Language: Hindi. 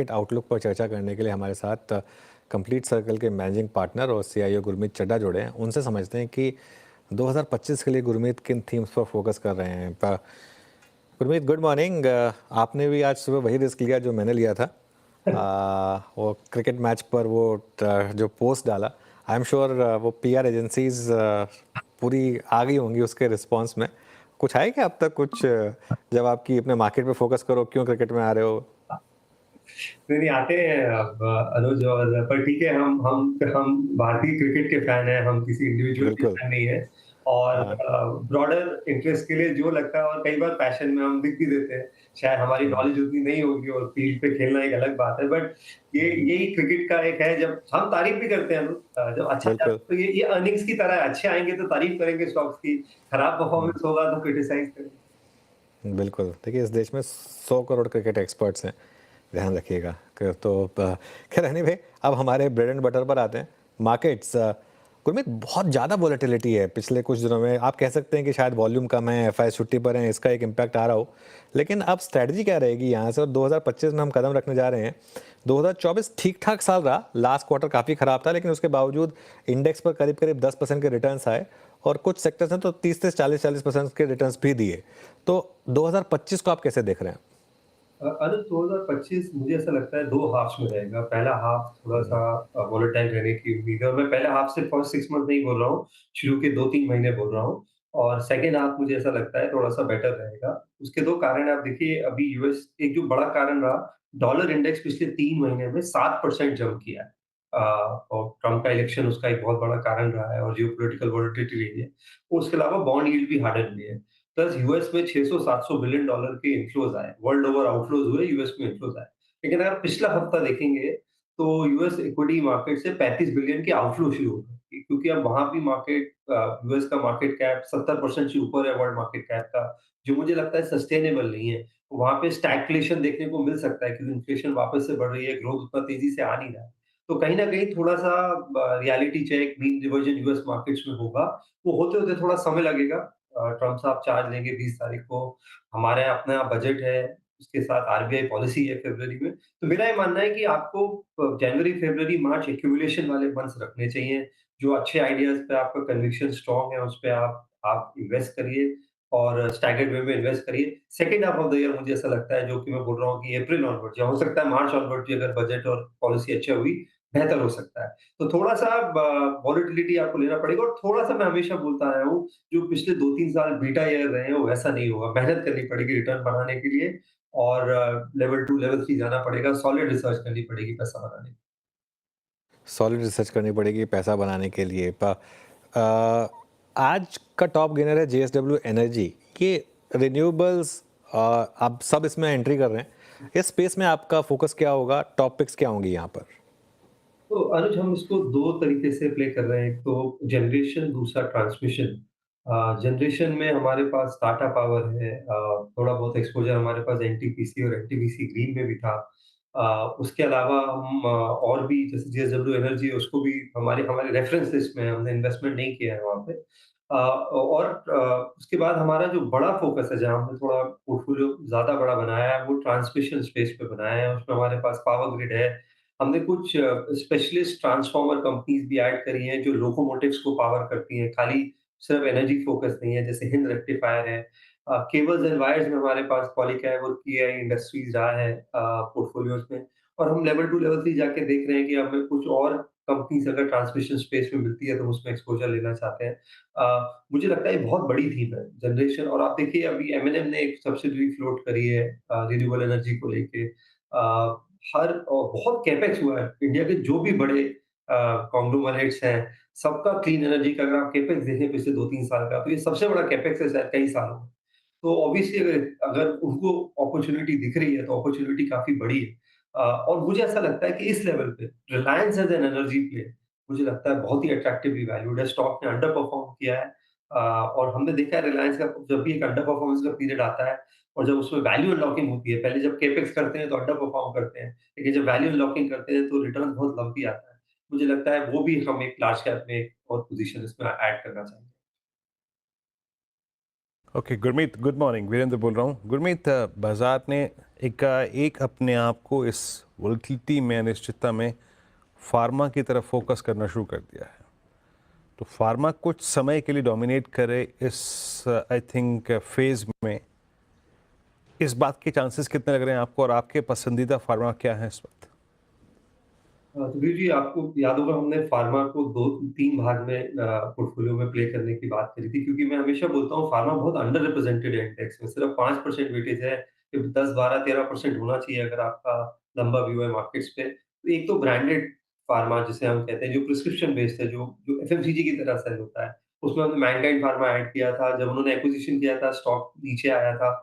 आउटलुक पर चर्चा करने के लिए हमारे साथ कंप्लीट सर्कल के मैनेजिंग पार्टनर और सीईओ गुरमीत चड्ढा जुड़े हैं। उनसे समझते हैं कि 2025 के लिए गुरमीत किन थीम्स पर फोकस कर रहे हैं। Gurmeet, good morning. आपने भी आज सुबह वही रिस्क लिया जो मैंने लिया था। वो क्रिकेट मैच पर वो जो पोस्ट डाला, आई एम श्योर वो पीआर एजेंसीज पूरी आ गई होंगी उसके रिस्पॉन्स में। कुछ है क्या अब तक कुछ जब आपकी अपने मार्केट पे फोकस करो, क्यों क्रिकेट में आ रहे हो? नहीं, नहीं आते हैं अब अनुज। और पर ठीक है, हम भारतीय क्रिकेट के फैन हैं, हम किसी इंडिविजुअल के बिल्कुल। फैन नहीं है। और हाँ। ब्रॉडर इंटरेस्ट के लिए जो लगता है, और कई बार पैशन में हम दिख भी देते हैं। शायद हमारी हम्म, नॉलेज उतनी नहीं होगी और फील्ड पे खेलना एक अलग बात है, बट ये हम्म, यही क्रिकेट का एक है। जब हम तारीफ भी करते हैं अनुज, जब अच्छा जाता बिल्कुल। है तो ये अर्निंग्स की तरह है। अच्छे आएंगे तो तारीफ करेंगे स्टॉक्स की, खराब हम्म, परफॉर्मेंस होगा तो क्रिटिसाइज करेंगे। बिल्कुल। देखिए, इस देश में 100 करोड़ क्रिकेट एक्सपर्ट्स हैं, ध्यान रखिएगा। तो खैर एनी भाई, अब हमारे ब्रेड एंड बटर पर आते हैं। मार्केट्स, गुरमीत, बहुत ज़्यादा वॉलेटिलिटी है पिछले कुछ दिनों में। आप कह सकते हैं कि शायद वॉल्यूम कम है, एफआई छुट्टी पर हैं, इसका एक इम्पैक्ट आ रहा हो। लेकिन अब स्ट्रैटेजी क्या रहेगी यहाँ से, और 2025 में हम कदम रखने जा रहे हैं। 2024 ठीक ठाक साल रहा, लास्ट क्वार्टर काफ़ी ख़राब था, लेकिन उसके बावजूद इंडेक्स पर करीब करीब 10% के रिटर्न्स आए, और कुछ सेक्टर्स ने तो 30 से 40% के रिटर्न्स भी दिए। तो 2025 को आप कैसे देख रहे हैं? अनुज, 2025 मुझे ऐसा लगता है 2 हाफ्स में रहेगा। पहला हाफ थोड़ा-सा वोलेटाइल रहने की उम्मीद है, और मैं पहले हाफ से फर्स्ट 6 मंथ नहीं बोल रहा हूँ, शुरू के 2-3 महीने बोल रहा हूँ। और सेकंड हाफ मुझे ऐसा लगता है थोड़ा-सा बेटर रहेगा। उसके 2 कारण आप देखिए। अभी यूएस एक जो बड़ा कारण रहा, डॉलर इंडेक्स पिछले 3 महीने में 7% जंप किया है। और ट्रम्प का इलेक्शन उसका एक बहुत बड़ा कारण रहा है, और जियोपॉलिटिकल वोलेटिलिटी रही है। उसके अलावा बॉन्ड यील्ड भी हार्डन हुई है। प्लस यूएस में 600-700 बिलियन डॉलर के इन्फ्लोज आए, वर्ल्ड ओवर आउटफ्लोज हुए, यूएस में इन्फ्लोज आए। लेकिन अगर पिछला हफ्ता देखेंगे तो यूएस इक्विटी मार्केट से 35 बिलियन के आउटफ्लो शुरू हो गए, क्योंकि अब वहां भी मार्केट, यूएस का मार्केट कैप 70% से ऊपर है वर्ल्ड मार्केट कैप का, जो मुझे लगता है सस्टेनेबल नहीं है। वहां पे स्टैगफ्लेशन देखने को मिल सकता है, क्योंकि इन्फ्लेशन वापस से बढ़ रही है, ग्रोथ उतना तेजी से आ नहीं रहा है। तो कहीं ना कहीं थोड़ा सा reality check, mean reversion US markets में होगा। वो होते होते थोड़ा समय लगेगा। ट्रम्प साहब चार्ज लेंगे 20 तारीख को। हमारे यहाँ अपना बजट है, उसके साथ आरबीआई पॉलिसी है फरवरी में। तो मेरा ये मानना है कि आपको जनवरी, फरवरी, मार्च एक्यूमुलेशन वाले मंथ्स रखने चाहिए। जो अच्छे आइडियाज़ पे आपका कन्विक्शन स्ट्रांग है, उस पे आप इन्वेस्ट करिए, और स्टैगर्ड वे में इन्वेस्ट करिए। Second half of the year मुझे ऐसा लगता है, जो कि मैं बोल रहा हूँ कि अप्रैल ऑनवर्ड्स, या हो सकता है मार्च ऑनवर्ड्स भी, अगर बजट और पॉलिसी अच्छा हुई, बेहतर हो सकता है। तो थोड़ा-सा वॉलेटिलिटी आपको लेना पड़ेगा, और थोड़ा-सा मैं हमेशा बोलता आया हूँ, जो पिछले 2-3 साल बीटा ईयर रहे हैं, वो वैसा नहीं होगा। मेहनत करनी पड़ेगी रिटर्न बढ़ाने के लिए, और लेवल 2, लेवल 3 जाना पड़ेगा, सॉलिड रिसर्च करनी पड़ेगी पैसा बनाने की। सॉलिड रिसर्च करनी पड़ेगी पैसा बनाने के लिए। आज का टॉप गेनर है जेएसडब्ल्यू एनर्जी। ये रिन्यूएबल्स, आप सब इसमें एंट्री कर रहे हैं। इस स्पेस में आपका फोकस क्या होगा, टॉपिक्स क्या होंगी यहाँ पर? तो अनुज, हम इसको 2 तरीके से प्ले कर रहे हैं। एक तो जनरेशन, दूसरा ट्रांसमिशन। जनरेशन में हमारे पास टाटा पावर है, थोड़ा बहुत एक्सपोज़र हमारे पास एनटीपीसी और एनटीपीसी ग्रीन में भी था। उसके अलावा हम और भी, जैसे जेएसडब्ल्यू एनर्जी है, उसको भी हमारे हमारे रेफरेंस लिस्ट में है, हमने इन्वेस्टमेंट नहीं किया है वहाँ पे। और उसके बाद हमारा जो बड़ा फ़ोकस है, जहाँ हमने थोड़ा पोर्टफ़ोलियो ज़्यादा बड़ा बनाया है, वो ट्रांसमिशन स्पेस पे बनाया है। उसमें हमारे पास पावर ग्रिड है। हमने कुछ स्पेशलिस्ट ट्रांसफॉर्मर कंपनीज भी ऐड करी हैं, जो लोकोमोटिव्स को पावर करती हैं, खाली सिर्फ एनर्जी फोकस नहीं है, जैसे हिंद रेक्टिफायर है। केबल्स एंड वायर्स में हमारे पास पॉलीकैब और पीआई इंडस्ट्रीज रहा है पोर्टफोलियोज में। और हम लेवल 2, लेवल 3 जाके देख रहे हैं कि हमें कुछ और कंपनीज अगर ट्रांसमिशन स्पेस में मिलती है, तो हम उसमें एक्सपोजर लेना चाहते हैं। मुझे लगता है ये बहुत बड़ी थीम है जनरेशन। और आप देखिए, अभी एमएनएम ने एक सब्सिडरी फ्लोट करी है रिन्यूएबल एनर्जी को लेके। हर और बहुत कैपेक्स हुआ है। इंडिया के जो भी बड़े कॉन्ग्लोमरेट्स हैं, सबका क्लीन एनर्जी का अगर आप कैपेक्स देखें पिछले 2-3 साल का, तो ये सबसे बड़ा कैपेक्स है शायद कई सालों में। तो ऑब्वियसली अगर अगर उनको अपॉर्च्युनिटी दिख रही है, तो अपॉर्च्युनिटी काफ़ी बड़ी है। और मुझे ऐसा लगता है कि इस लेवल पे Reliance as an energy play, मुझे लगता है बहुत ही अट्रैक्टिवली वैल्यूड है। स्टॉक ने अंडर परफॉर्म किया है। और हमने देखा है रिलायंस का, जब भी एक अंडर परफॉर्मेंस का पीरियड आता है, और जब उसमें वैल्यू अनलॉकिंग होती है, पहले जब कैपेक्स करते हैं तो अंडर परफॉर्म करते हैं, लेकिन जब वैल्यू अनलॉकिंग करते हैं तो रिटर्न बहुत लंबी आता है। मुझे लगता है वो भी हम एक लार्ज कैप में एक और पोजीशन इसमें ऐड करना चाहेंगे। Okay Gurmeet, good morning. Virender बोल रहा हूँ। गुरमीत, बाजार ने एक अपने आप को इस वोलेटिलिटी में, अनिश्चितता में फार्मा की तरफ फोकस करना शुरू कर दिया है। तो फार्मा कुछ समय के लिए डोमिनेट करे इस आई थिंक फेज में, इस बात के चांसेस कितने लग रहे हैं आपको, और आपके पसंदीदा फार्मा क्या है इस वक्त? तो वीर जी, आपको याद होगा हमने फार्मा को 2-3 भाग में पोर्टफोलियो में प्ले करने की बात करी थी, क्योंकि मैं हमेशा बोलता हूँ फार्मा बहुत अंडर रिप्रेजेंटेड है इंडेक्स में। सिर्फ 5% वेटेज है, कि 10, 12, 13% होना चाहिए अगर आपका लंबा व्यू है मार्केट्स पे। तो एक तो ब्रांडेड फार्मा जिसे हम कहते हैं, जो प्रिस्क्रिप्शन बेस्ड है, जो जो एफएमसीजी की तरह सेल होता है। उसमें हमने मैनकाइंड फार्मा ऐड किया था, जब उन्होंने एक्विजिशन किया था, स्टॉक नीचे आया था।